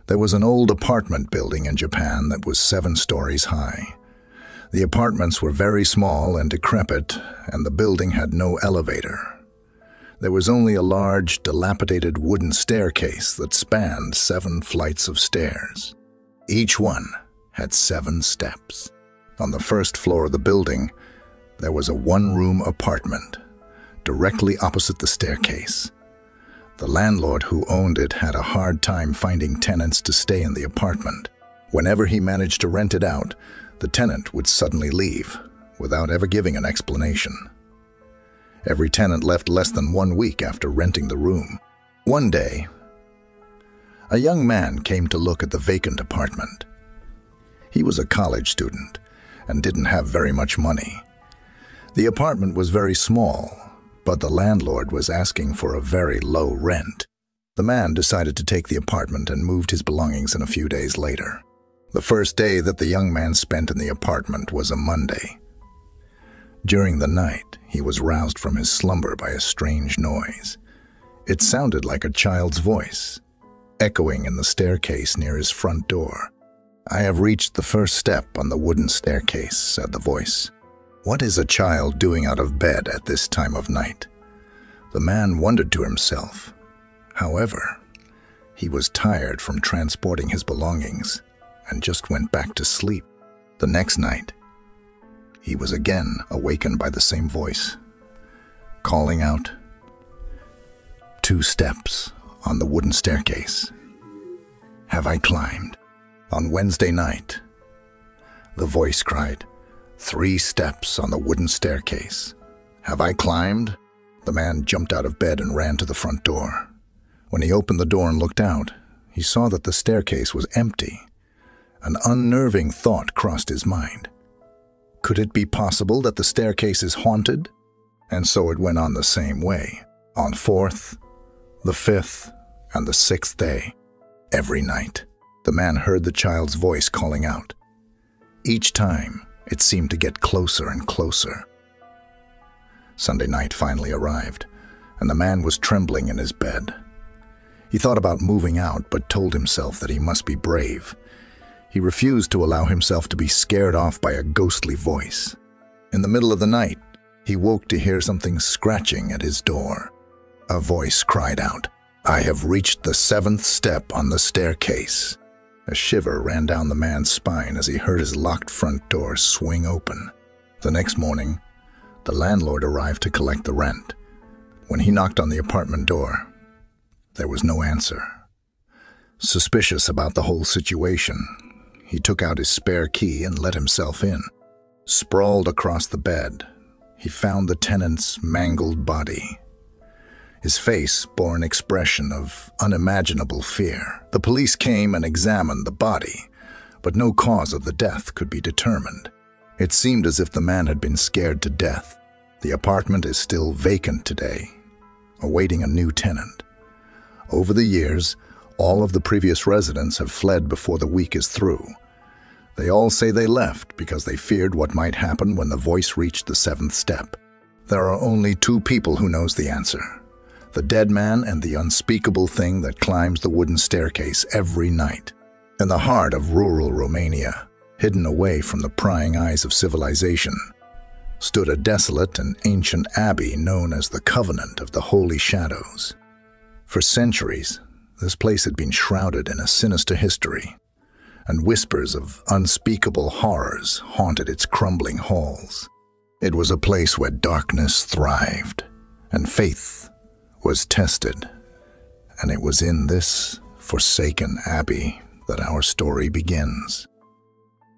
There was an old apartment building in Japan that was 7 stories high. The apartments were very small and decrepit, and the building had no elevator. There was only a large, dilapidated wooden staircase that spanned 7 flights of stairs. Each one had 7 steps. On the first floor of the building, there was a 1-room apartment, directly opposite the staircase. The landlord who owned it had a hard time finding tenants to stay in the apartment. Whenever he managed to rent it out, the tenant would suddenly leave, without ever giving an explanation. Every tenant left less than 1 week after renting the room. One day, a young man came to look at the vacant apartment. He was a college student and didn't have very much money. The apartment was very small, but the landlord was asking for a very low rent. The man decided to take the apartment and moved his belongings in a few days later. The first day that the young man spent in the apartment was a Monday. During the night, he was roused from his slumber by a strange noise. It sounded like a child's voice, echoing in the staircase near his front door. "I have reached the first step on the wooden staircase," said the voice. "What is a child doing out of bed at this time of night?" The man wondered to himself. However, he was tired from transporting his belongings and just went back to sleep. The next night, he was again awakened by the same voice, calling out, "2 steps on the wooden staircase. Have I climbed?" On Wednesday night, the voice cried, "3 steps on the wooden staircase. Have I climbed?" The man jumped out of bed and ran to the front door. When he opened the door and looked out, he saw that the staircase was empty. An unnerving thought crossed his mind. Could it be possible that the staircase is haunted? And so it went on the same way, on 4th, the 5th, and the 6th day. Every night, the man heard the child's voice calling out. Each time, it seemed to get closer and closer. Sunday night finally arrived, and the man was trembling in his bed. He thought about moving out, but told himself that he must be brave. He refused to allow himself to be scared off by a ghostly voice. In the middle of the night, he woke to hear something scratching at his door. A voice cried out, "I have reached the 7th step on the staircase." A shiver ran down the man's spine as he heard his locked front door swing open. The next morning, the landlord arrived to collect the rent. When he knocked on the apartment door, there was no answer. Suspicious about the whole situation, he took out his spare key and let himself in. Sprawled across the bed, he found the tenant's mangled body. His face bore an expression of unimaginable fear. The police came and examined the body, but no cause of the death could be determined. It seemed as if the man had been scared to death. The apartment is still vacant today, awaiting a new tenant. Over the years, all of the previous residents have fled before the week is through. They all say they left because they feared what might happen when the voice reached the 7th step. There are only 2 people who knows the answer: the dead man and the unspeakable thing that climbs the wooden staircase every night. In the heart of rural Romania, hidden away from the prying eyes of civilization, stood a desolate and ancient abbey known as the Covenant of the Holy Shadows. For centuries, this place had been shrouded in a sinister history, and whispers of unspeakable horrors haunted its crumbling halls. It was a place where darkness thrived, and faith was tested, and it was in this forsaken abbey that our story begins.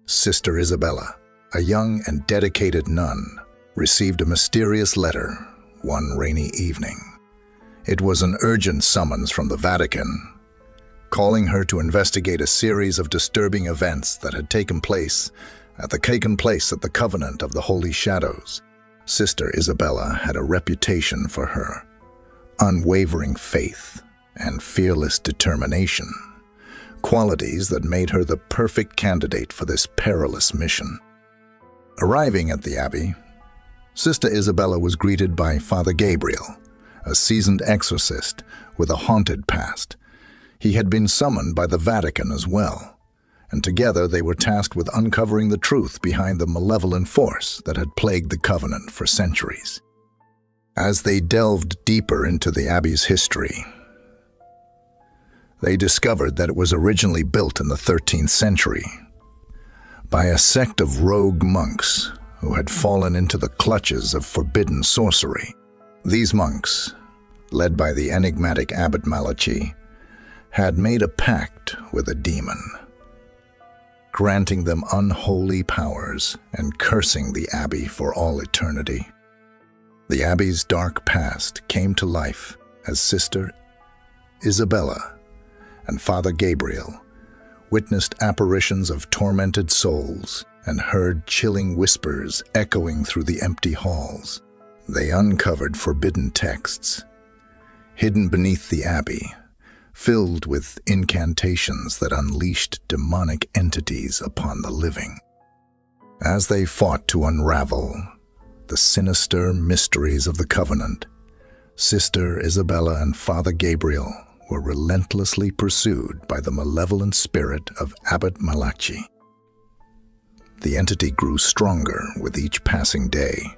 Sister Isabella, a young and dedicated nun, received a mysterious letter one rainy evening. It was an urgent summons from the Vatican, calling her to investigate a series of disturbing events that had taken place at the Covenant of the Holy Shadows. Sister Isabella had a reputation for her unwavering faith and fearless determination, qualities that made her the perfect candidate for this perilous mission. Arriving at the abbey, Sister Isabella was greeted by Father Gabriel, a seasoned exorcist with a haunted past. He had been summoned by the Vatican as well, and together they were tasked with uncovering the truth behind the malevolent force that had plagued the Covenant for centuries. As they delved deeper into the Abbey's history, they discovered that it was originally built in the 13th century by a sect of rogue monks who had fallen into the clutches of forbidden sorcery. These monks, led by the enigmatic Abbot Malachi, had made a pact with a demon, granting them unholy powers and cursing the Abbey for all eternity. The Abbey's dark past came to life as Sister Isabella and Father Gabriel witnessed apparitions of tormented souls and heard chilling whispers echoing through the empty halls. They uncovered forbidden texts, hidden beneath the Abbey, filled with incantations that unleashed demonic entities upon the living. As they fought to unravel the sinister mysteries of the Covenant, Sister Isabella and Father Gabriel were relentlessly pursued by the malevolent spirit of Abbot Malachi. The entity grew stronger with each passing day,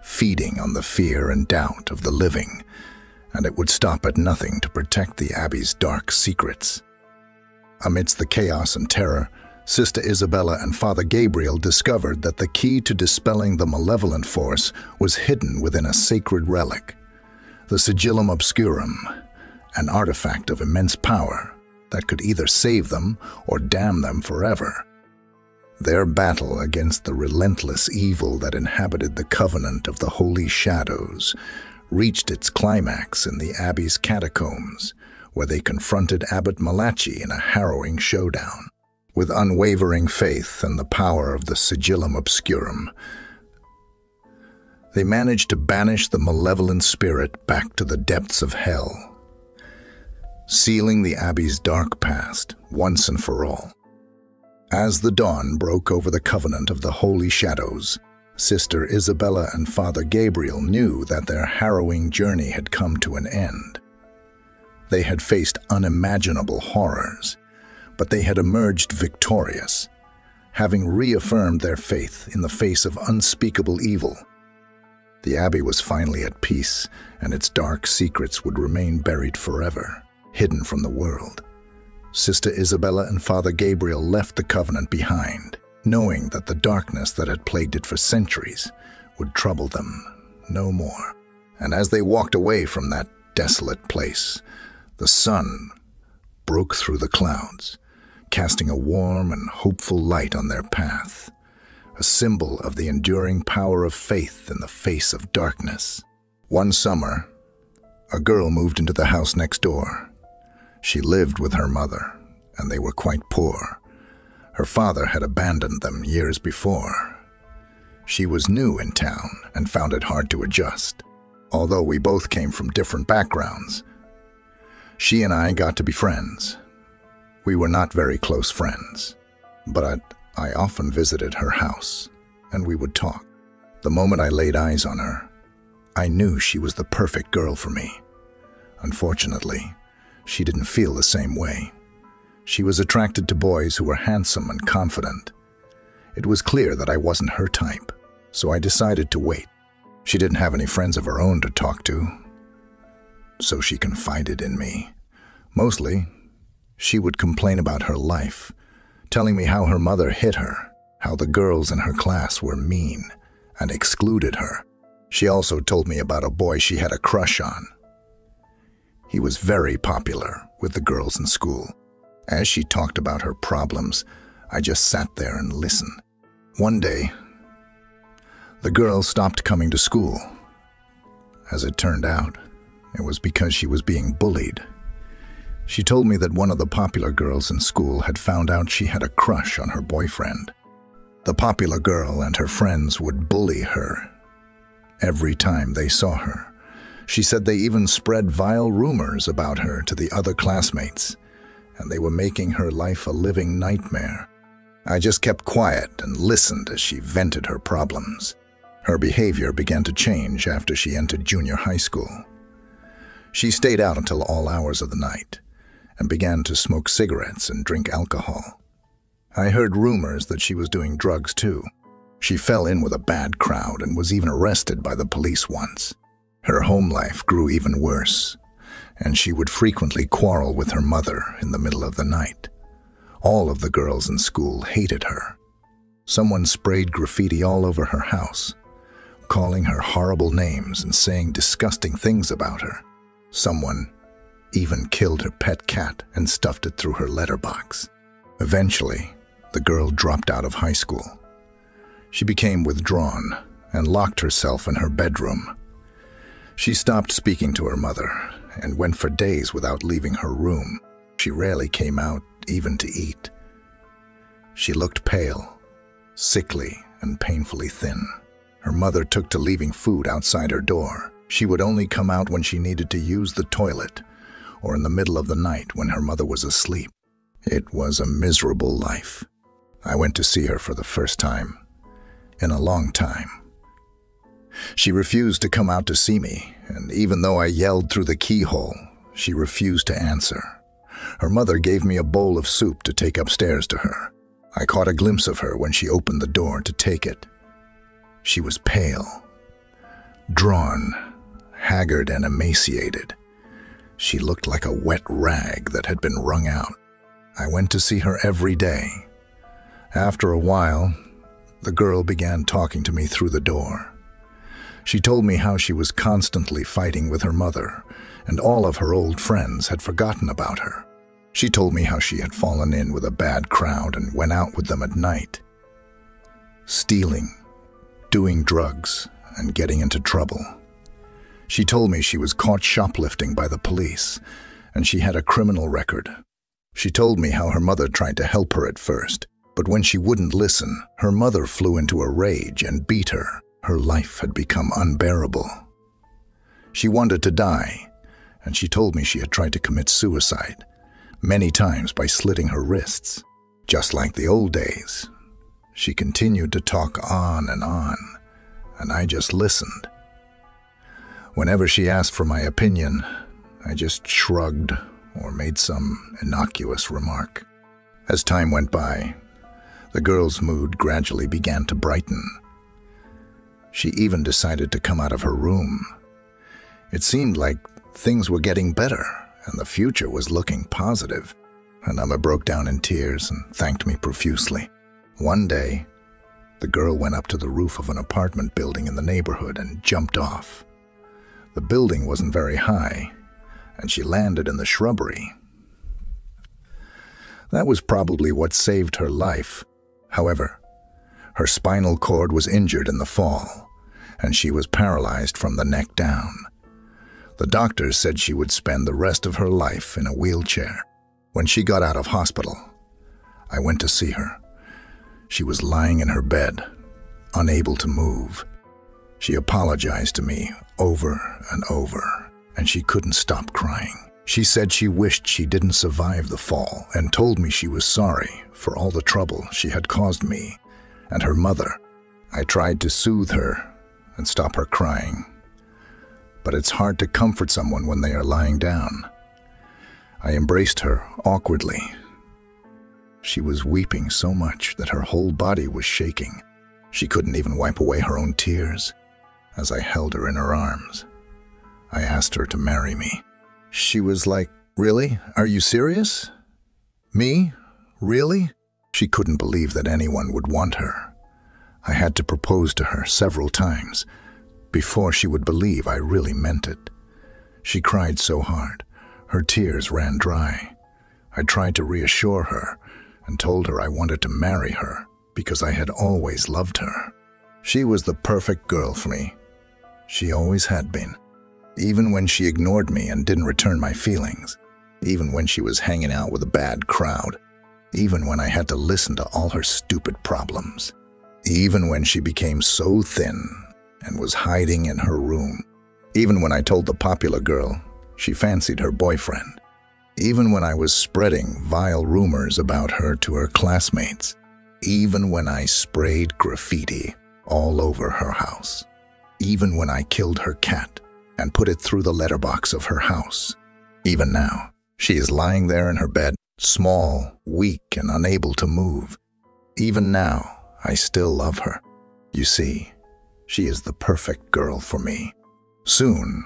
feeding on the fear and doubt of the living, and it would stop at nothing to protect the Abbey's dark secrets. Amidst the chaos and terror, Sister Isabella and Father Gabriel discovered that the key to dispelling the malevolent force was hidden within a sacred relic, the Sigillum Obscurum, an artifact of immense power that could either save them or damn them forever. Their battle against the relentless evil that inhabited the Covenant of the Holy Shadows reached its climax in the Abbey's catacombs, where they confronted Abbot Malachi in a harrowing showdown. With unwavering faith and the power of the Sigillum Obscurum, they managed to banish the malevolent spirit back to the depths of hell, sealing the Abbey's dark past once and for all. As the dawn broke over the Covenant of the Holy Shadows, Sister Isabella and Father Gabriel knew that their harrowing journey had come to an end. They had faced unimaginable horrors, but they had emerged victorious, having reaffirmed their faith in the face of unspeakable evil. The Abbey was finally at peace, and its dark secrets would remain buried forever, hidden from the world. Sister Isabella and Father Gabriel left the Covenant behind, knowing that the darkness that had plagued it for centuries would trouble them no more. And as they walked away from that desolate place, the sun broke through the clouds, casting a warm and hopeful light on their path, a symbol of the enduring power of faith in the face of darkness. One summer, a girl moved into the house next door. She lived with her mother, and they were quite poor. Her father had abandoned them years before. She was new in town and found it hard to adjust. Although we both came from different backgrounds, she and I got to be friends. We were not very close friends, but I often visited her house, and we would talk. The moment I laid eyes on her, I knew she was the perfect girl for me. Unfortunately, she didn't feel the same way. She was attracted to boys who were handsome and confident. It was clear that I wasn't her type, so I decided to wait. She didn't have any friends of her own to talk to, so she confided in me. Mostly, she would complain about her life, telling me how her mother hit her, how the girls in her class were mean and excluded her. She also told me about a boy she had a crush on. He was very popular with the girls in school. As she talked about her problems, I just sat there and listened. One day, the girl stopped coming to school. As it turned out, it was because she was being bullied. She told me that one of the popular girls in school had found out she had a crush on her boyfriend. The popular girl and her friends would bully her every time they saw her. She said they even spread vile rumors about her to the other classmates, and they were making her life a living nightmare. I just kept quiet and listened as she vented her problems. Her behavior began to change after she entered junior high school. She stayed out until all hours of the night, and began to smoke cigarettes and drink alcohol. I heard rumors that she was doing drugs too. She fell in with a bad crowd and was even arrested by the police once. Her home life grew even worse, and she would frequently quarrel with her mother in the middle of the night. All of the girls in school hated her. Someone sprayed graffiti all over her house, calling her horrible names and saying disgusting things about her. Someone even killed her pet cat and stuffed it through her letterbox. Eventually, the girl dropped out of high school. She became withdrawn and locked herself in her bedroom. She stopped speaking to her mother and went for days without leaving her room. She rarely came out, even to eat. She looked pale, sickly, and painfully thin. Her mother took to leaving food outside her door. She would only come out when she needed to use the toilet or in the middle of the night when her mother was asleep. It was a miserable life. I went to see her for the first time in a long time. She refused to come out to see me, and even though I yelled through the keyhole, she refused to answer. Her mother gave me a bowl of soup to take upstairs to her. I caught a glimpse of her when she opened the door to take it. She was pale, drawn, haggard, and emaciated. She looked like a wet rag that had been wrung out. I went to see her every day. After a while, the girl began talking to me through the door. She told me how she was constantly fighting with her mother, and all of her old friends had forgotten about her. She told me how she had fallen in with a bad crowd and went out with them at night, stealing, doing drugs, and getting into trouble. She told me she was caught shoplifting by the police, and she had a criminal record. She told me how her mother tried to help her at first, but when she wouldn't listen, her mother flew into a rage and beat her. Her life had become unbearable. She wanted to die, and she told me she had tried to commit suicide, many times by slitting her wrists. Just like the old days, she continued to talk on, and I just listened. Whenever she asked for my opinion, I just shrugged or made some innocuous remark. As time went by, the girl's mood gradually began to brighten. She even decided to come out of her room. It seemed like things were getting better and the future was looking positive. Anama broke down in tears and thanked me profusely. One day, the girl went up to the roof of an apartment building in the neighborhood and jumped off. The building wasn't very high, and she landed in the shrubbery. That was probably what saved her life. However, her spinal cord was injured in the fall, and she was paralyzed from the neck down. The doctors said she would spend the rest of her life in a wheelchair. When she got out of hospital, I went to see her. She was lying in her bed, unable to move. She apologized to me over and over, and she couldn't stop crying. She said she wished she didn't survive the fall and told me she was sorry for all the trouble she had caused me and her mother. I tried to soothe her and stop her crying, but it's hard to comfort someone when they are lying down. I embraced her awkwardly. She was weeping so much that her whole body was shaking. She couldn't even wipe away her own tears. As I held her in her arms, I asked her to marry me. She was like, "Really? Are you serious? Me? Really?" She couldn't believe that anyone would want her. I had to propose to her several times before she would believe I really meant it. She cried so hard, her tears ran dry. I tried to reassure her and told her I wanted to marry her because I had always loved her. She was the perfect girl for me. She always had been. Even when she ignored me and didn't return my feelings, even when she was hanging out with a bad crowd, even when I had to listen to all her stupid problems, even when she became so thin and was hiding in her room, even when I told the popular girl she fancied her boyfriend, even when I was spreading vile rumors about her to her classmates, even when I sprayed graffiti all over her house, even when I killed her cat and put it through the letterbox of her house. Even now, She is lying there in her bed, small, weak, and unable to move. Even now, I still love her. You see, she is the perfect girl for me. Soon,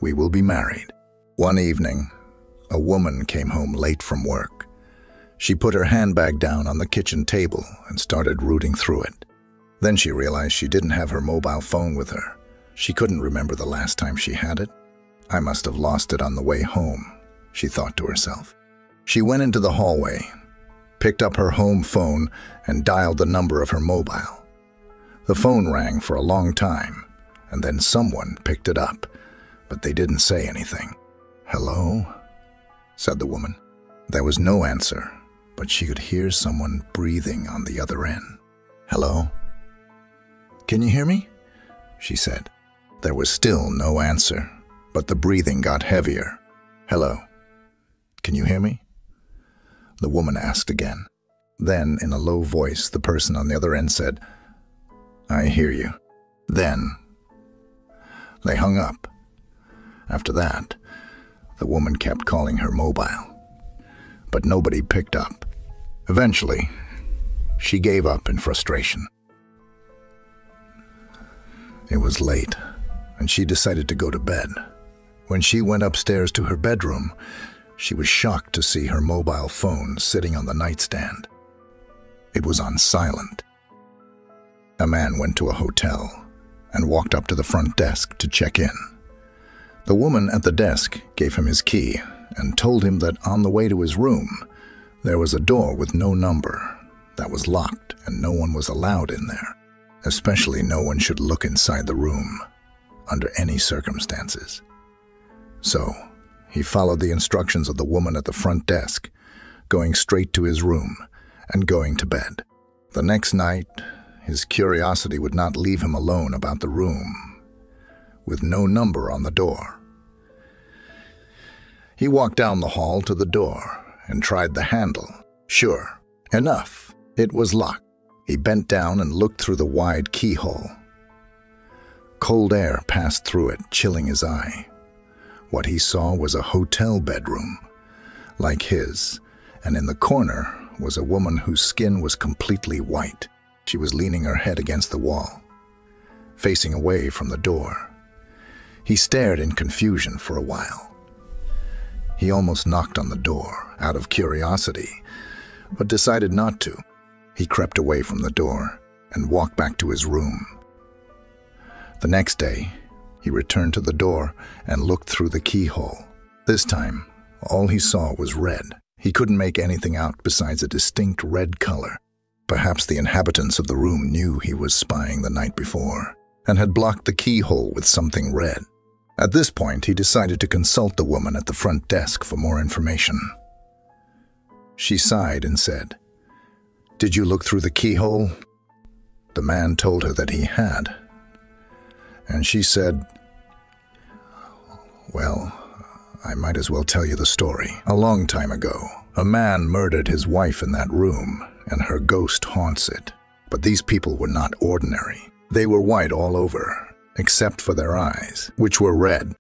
we will be married. One evening, a woman came home late from work. She put her handbag down on the kitchen table and started rooting through it. Then she realized she didn't have her mobile phone with her. She couldn't remember the last time she had it. I must have lost it on the way home, she thought to herself. She went into the hallway, picked up her home phone, and dialed the number of her mobile. The phone rang for a long time, and then someone picked it up, but they didn't say anything. "Hello?" said the woman. There was no answer, but she could hear someone breathing on the other end. "Hello? Can you hear me?" she said. There was still no answer, but the breathing got heavier. "Hello? Can you hear me?" the woman asked again. Then, in a low voice, the person on the other end said, "I hear you." Then, they hung up. After that, the woman kept calling her mobile, but nobody picked up. Eventually, she gave up in frustration. It was late, and she decided to go to bed. When she went upstairs to her bedroom, she was shocked to see her mobile phone sitting on the nightstand. It was on silent. A man went to a hotel and walked up to the front desk to check in. The woman at the desk gave him his key and told him that on the way to his room, there was a door with no number that was locked and no one was allowed in there. Especially no one should look inside the room under any circumstances. So, he followed the instructions of the woman at the front desk, going straight to his room and going to bed. The next night, his curiosity would not leave him alone about the room, with no number on the door. He walked down the hall to the door and tried the handle. Sure enough, it was locked. He bent down and looked through the wide keyhole. Cold air passed through it, chilling his eye. What he saw was a hotel bedroom, like his, and in the corner was a woman whose skin was completely white. She was leaning her head against the wall, facing away from the door. He stared in confusion for a while. He almost knocked on the door out of curiosity, but decided not to. He crept away from the door and walked back to his room. The next day, he returned to the door and looked through the keyhole. This time, all he saw was red. He couldn't make anything out besides a distinct red color. Perhaps the inhabitants of the room knew he was spying the night before and had blocked the keyhole with something red. At this point, he decided to consult the woman at the front desk for more information. She sighed and said, "Did you look through the keyhole?" The man told her that he had. And she said, "Well, I might as well tell you the story. A long time ago, a man murdered his wife in that room, and her ghost haunts it. But these people were not ordinary. They were white all over, except for their eyes, which were red.